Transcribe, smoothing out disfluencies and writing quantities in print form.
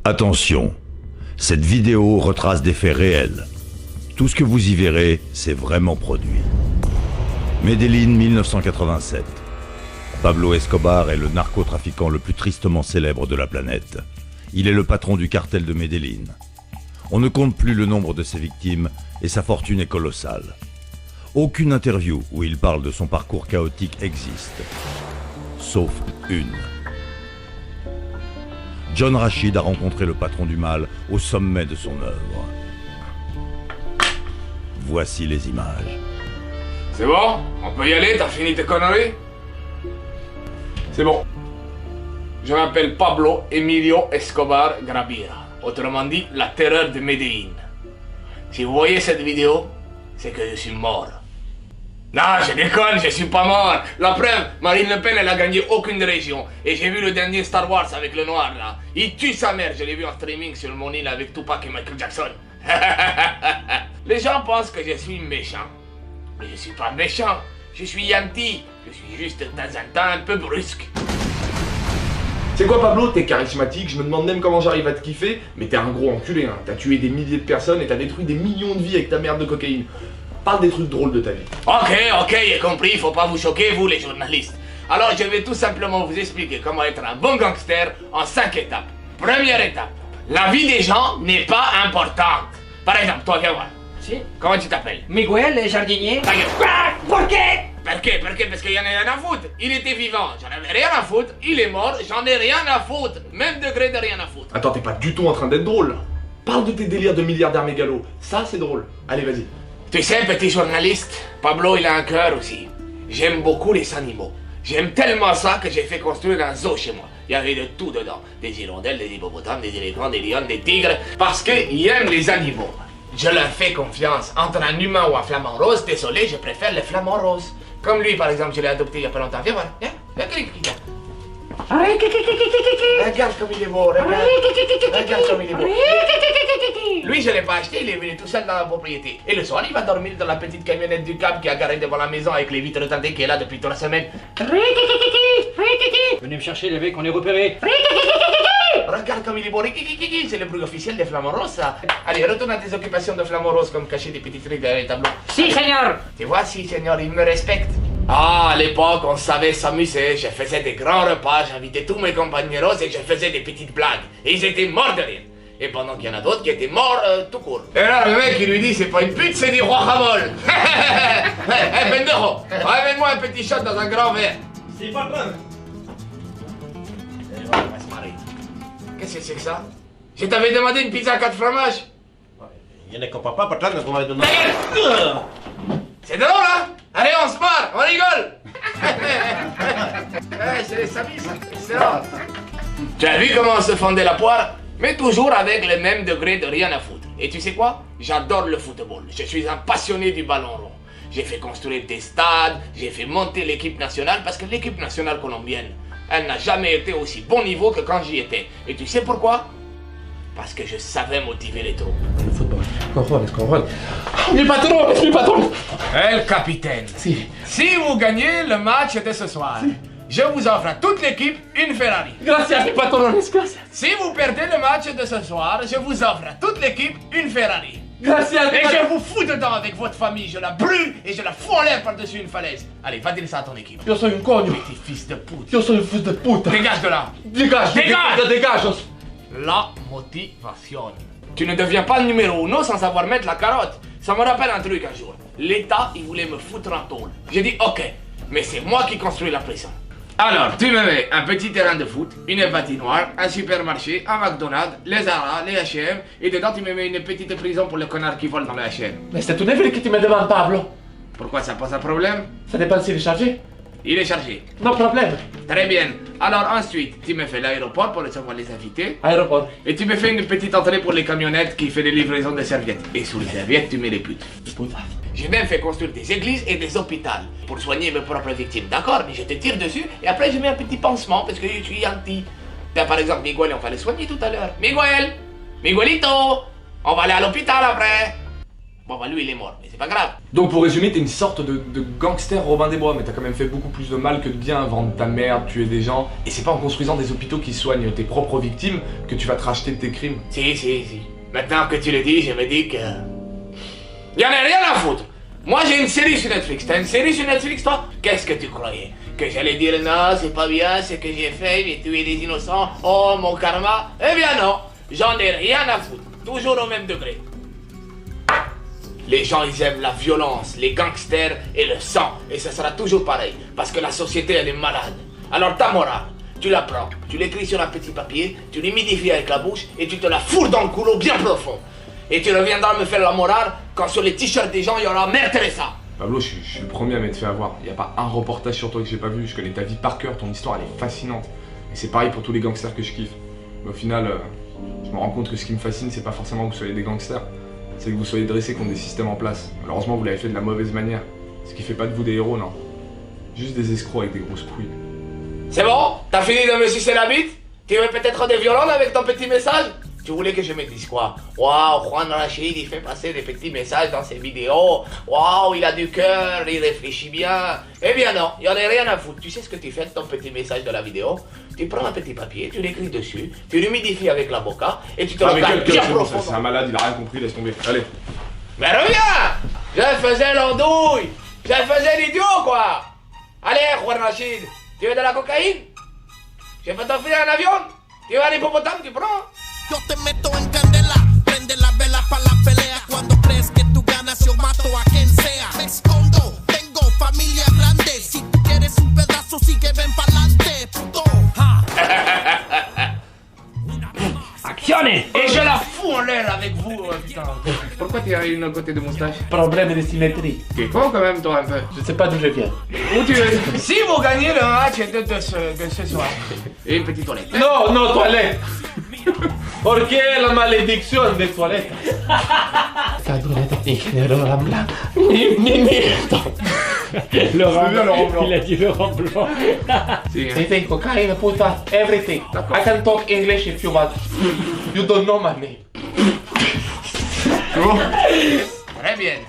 Attention, cette vidéo retrace des faits réels. Tout ce que vous y verrez, c'est vraiment produit. Medellín 1987. Pablo Escobar est le narcotrafiquant le plus tristement célèbre de la planète. Il est le patron du cartel de Medellín. On ne compte plus le nombre de ses victimes et sa fortune est colossale. Aucune interview où il parle de son parcours chaotique existe. Sauf une. John Rashid a rencontré le patron du mal au sommet de son œuvre. Voici les images. C'est bon? On peut y aller? T'as fini tes conneries? C'est bon. Je m'appelle Pablo Emilio Escobar Gaviria. Autrement dit, la terreur de Medellín. Si vous voyez cette vidéo, c'est que je suis mort. Non, je déconne, je suis pas mort. La preuve, Marine Le Pen, elle a gagné aucune région. Et j'ai vu le dernier Star Wars avec le noir, là. Il tue sa mère, je l'ai vu en streaming sur mon île avec Tupac et Michael Jackson. Les gens pensent que je suis méchant. Mais je suis pas méchant. Je suis gentil. Je suis juste de temps en temps un peu brusque. C'est quoi Pablo? T'es charismatique, je me demande même comment j'arrive à te kiffer, mais t'es un gros enculé, hein. T'as tué des milliers de personnes et t'as détruit des millions de vies avec ta merde de cocaïne. Parle des trucs drôles de ta vie. Ok, j'ai compris, faut pas vous choquer, vous les journalistes. Alors je vais tout simplement vous expliquer comment être un bon gangster en 5 étapes. Première étape, la vie des gens n'est pas importante. Par exemple, toi, viens voir. Si. Comment tu t'appelles? Miguel, le jardinier. Ta gueule. Ah, ¿por qué? Parce qu'il y en a rien à foutre. Il était vivant, j'en avais rien à foutre. Il est mort, j'en ai rien à foutre. Même degré de rien à foutre. Attends, t'es pas du tout en train d'être drôle là. Parle de tes délires de milliardaire mégalo, ça c'est drôle. Allez, vas-y. Tu sais, petit journaliste, Pablo il a un cœur aussi. J'aime beaucoup les animaux. J'aime tellement ça que j'ai fait construire un zoo chez moi. Il y avait de tout dedans. Des hirondelles, des hippopotames, des éléphants, des lions, des tigres. Parce qu'ils aiment les animaux. Je leur fais confiance. Entre un humain ou un flamant rose, désolé, je préfère le flamant rose. Comme lui, par exemple, je l'ai adopté il y a pas longtemps. Viens voir. Viens. Regarde comme il est beau, regarde. Regarde comme il est beau. Lui, je l'ai pas acheté, il est venu tout seul dans la propriété. Et le soir, il va dormir dans la petite camionnette du Cap qui a garé devant la maison avec les vitres teintées qui est là depuis 3 semaines. Venez me chercher l'évêque, on est repéré. Regarde comme il est beau, c'est le bruit officiel des flamants roses, ça. Allez, retourne à tes occupations de flamants roses comme cacher des petits trucs derrière les tableaux. Si, señor. Tu vois, si, Seigneur, il me respecte. Ah, à l'époque, on savait s'amuser. Je faisais des grands repas, j'invitais tous mes compagnons et je faisais des petites blagues. Et ils étaient morts de rire. Et pendant qu'il y en a d'autres qui étaient morts tout court. Et là, le mec, il lui dit, c'est pas une pute, c'est du roi Ramol. Hé, pendejo, ramène-moi un petit shot dans un grand verre. C'est pas grave. Et voilà, on va se marrer. Qu'est-ce que c'est que ça? Je t'avais demandé une pizza à 4 fromages. Il y en a qu'on parle pas, patron, qu'on va donner. C'est drôle, hein? Allez, on se marre, on rigole. C'est les amis, ça. Excellent. Tu as vu comment on se fendait la poire? Mais toujours avec le même degré de rien à foutre. Et tu sais quoi? J'adore le football. Je suis un passionné du ballon rond. J'ai fait construire des stades, j'ai fait monter l'équipe nationale parce que l'équipe nationale colombienne, elle n'a jamais été aussi bon niveau que quand j'y étais. Et tu sais pourquoi? Parce que je savais motiver les troupes. Le football. Contrôle. Mi patron. El capitaine. Si vous gagnez le match de ce soir, je vous offre à toute l'équipe une Ferrari. Gracias, mi patrón, gracias. Si vous perdez le match de ce soir, je vous offre à toute l'équipe une Ferrari. Gracias, Et je vous fous dedans avec votre famille, je la brûle et je la fous en l'air par-dessus une falaise. Allez, va dire ça à ton équipe. Yo soy un coño. Petit fils de pute. Yo soy un fils de puta. Dégage de là. Dégage. La motivation. Tu ne deviens pas le numéro 1 sans savoir mettre la carotte. Ça me rappelle un truc un jour. L'État, il voulait me foutre en tôle. J'ai dit ok, mais c'est moi qui construis la prison. Alors, tu me mets un petit terrain de foot, une patinoire, un supermarché, un McDonald's, les Zara, les H&M, et dedans tu me mets une petite prison pour les connards qui volent dans les H&M. Mais c'est ton avis que tu me demandes, Pablo. Pourquoi ça pose un problème? Ça dépend s'il est chargé. Il est chargé. No problème. Très bien. Alors ensuite, tu me fais l'aéroport pour recevoir les invités. Aéroport. Et tu me fais une petite entrée pour les camionnettes qui fait des livraisons de serviettes. Et sous les serviettes, tu mets les putes. Puta. J'ai même fait construire des églises et des hôpitaux pour soigner mes propres victimes. D'accord, mais je te tire dessus et après je mets un petit pansement parce que je suis gentil. Ben, par exemple, Miguel, on va le soigner tout à l'heure. Miguelito, on va aller à l'hôpital après. Bon bah lui il est mort, mais c'est pas grave. Donc pour résumer, t'es une sorte de gangster Robin des Bois, mais t'as quand même fait beaucoup plus de mal que de bien, vendre ta merde, tuer des gens. Et c'est pas en construisant des hôpitaux qui soignent tes propres victimes que tu vas te racheter de tes crimes. Si. Maintenant que tu le dis, je me dis que... Y'en a rien à foutre. Moi j'ai une série sur Netflix. T'as une série sur Netflix toi? Qu'est-ce que tu croyais? Que j'allais dire non, c'est pas bien, ce que j'ai fait, j'ai tué des innocents, oh mon karma? Eh bien non, j'en ai rien à foutre. Toujours au même degré. Les gens ils aiment la violence, les gangsters et le sang. Et ça sera toujours pareil. Parce que la société elle est malade. Alors ta morale, tu la prends, tu l'écris sur un petit papier, tu l'humidifies avec la bouche et tu te la fourres dans le couloir bien profond. Et tu reviendras me faire la morale quand sur les t-shirts des gens il y aura Mère Teresa. Pablo, je suis le premier à m'être fait avoir. Y a pas un reportage sur toi que j'ai pas vu. Je connais ta vie par cœur, ton histoire elle est fascinante. Et c'est pareil pour tous les gangsters que je kiffe. Mais au final, je me rends compte que ce qui me fascine, c'est pas forcément que vous soyez des gangsters. C'est que vous soyez dressés contre des systèmes en place. Malheureusement, vous l'avez fait de la mauvaise manière. Ce qui fait pas de vous des héros, non. Juste des escrocs avec des grosses couilles. C'est bon? T'as fini de me sucer la bite? Tu veux peut-être des violons avec ton petit message? Tu voulais que je me dise quoi? Waouh, Juan Rachid, il fait passer des petits messages dans ses vidéos. Waouh, il a du cœur, il réfléchit bien. Eh bien non, il y en a rien à foutre. Tu sais ce que tu fais de ton petit message de la vidéo? Tu prends un petit papier, tu l'écris dessus, tu l'humidifies avec l'avocat et tu te regardes bien profond. C'est un malade, il a rien compris, laisse tomber. Allez. Mais reviens! Je faisais l'andouille! Je faisais l'idiot, quoi! Allez, Juan Rachid, tu veux de la cocaïne? Je peux t'offrir un avion? Tu veux un hippopotame, tu prends? Yo te meto en candela, prende la vela pa' la pelea. Cuando crees que tú ganas, yo mato a quien sea. Me escondo, tengo familia grande. Si tú quieres un pedazo, sigue, ven pa'lante, puto. Actionne! Et je la fous en l'air avec vous, putain. Pourquoi tu as une côté de moustache? Problème de symétrie. T'es con quand même, toi, un peu. Je sais pas d'où je viens. Où tu es? Si vous gagnez le match de ce soir. Et une petite toilette. No, no, toilette. Porque la malédiction des toilettes. Cadrolette ingénieur Laurent Blanc. Ni mierda. Laurent Blanc. Il a dit Laurent Blanc. Anything, cocaine, puta, everything. I can talk English if you want. You don't know my name. Très bien.